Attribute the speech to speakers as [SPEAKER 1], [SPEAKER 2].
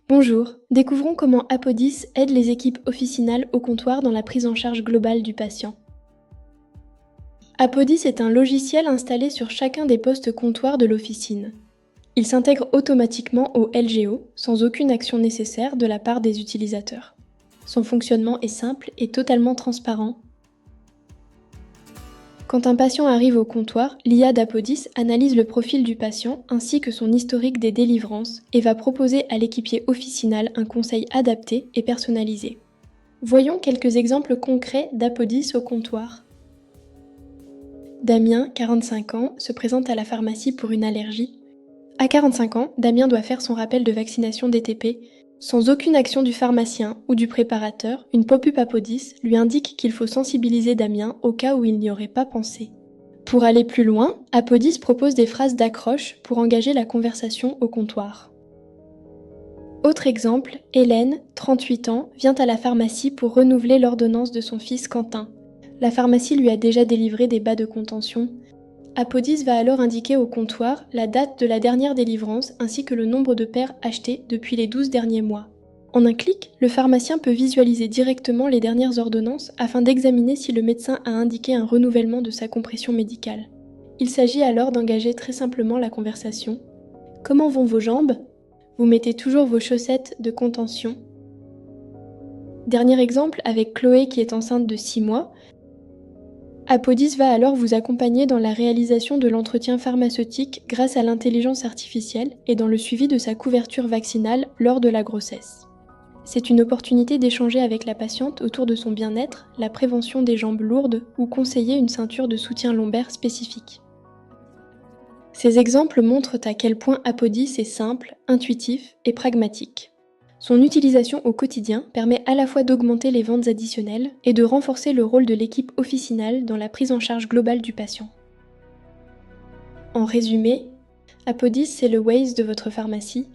[SPEAKER 1] Bonjour, découvrons comment Apodis aide les équipes officinales au comptoir dans la prise en charge globale du patient. Apodis est un logiciel installé sur chacun des postes comptoirs de l'officine. Il s'intègre automatiquement au LGO, sans aucune action nécessaire de la part des utilisateurs. Son fonctionnement est simple et totalement transparent. Quand un patient arrive au comptoir, l'IA d'Apodis analyse le profil du patient ainsi que son historique des délivrances et va proposer à l'équipier officinal un conseil adapté et personnalisé. Voyons quelques exemples concrets d'Apodis au comptoir. Damien, 45 ans, se présente à la pharmacie pour une allergie. À 45 ans, Damien doit faire son rappel de vaccination DTP. Sans aucune action du pharmacien ou du préparateur, une pop-up Apodis lui indique qu'il faut sensibiliser Damien au cas où il n'y aurait pas pensé. Pour aller plus loin, Apodis propose des phrases d'accroche pour engager la conversation au comptoir. Autre exemple, Hélène, 38 ans, vient à la pharmacie pour renouveler l'ordonnance de son fils Quentin. La pharmacie lui a déjà délivré des bas de contention. Apodis va alors indiquer au comptoir la date de la dernière délivrance ainsi que le nombre de paires achetées depuis les 12 derniers mois. En un clic, le pharmacien peut visualiser directement les dernières ordonnances afin d'examiner si le médecin a indiqué un renouvellement de sa compression médicale. Il s'agit alors d'engager très simplement la conversation. Comment vont vos jambes ? Vous mettez toujours vos chaussettes de contention. Dernier exemple avec Chloé qui est enceinte de 6 mois. Apodis va alors vous accompagner dans la réalisation de l'entretien pharmaceutique grâce à l'intelligence artificielle et dans le suivi de sa couverture vaccinale lors de la grossesse. C'est une opportunité d'échanger avec la patiente autour de son bien-être, la prévention des jambes lourdes ou conseiller une ceinture de soutien lombaire spécifique. Ces exemples montrent à quel point Apodis est simple, intuitif et pragmatique. Son utilisation au quotidien permet à la fois d'augmenter les ventes additionnelles et de renforcer le rôle de l'équipe officinale dans la prise en charge globale du patient. En résumé, Apodis c'est le Waze de votre pharmacie,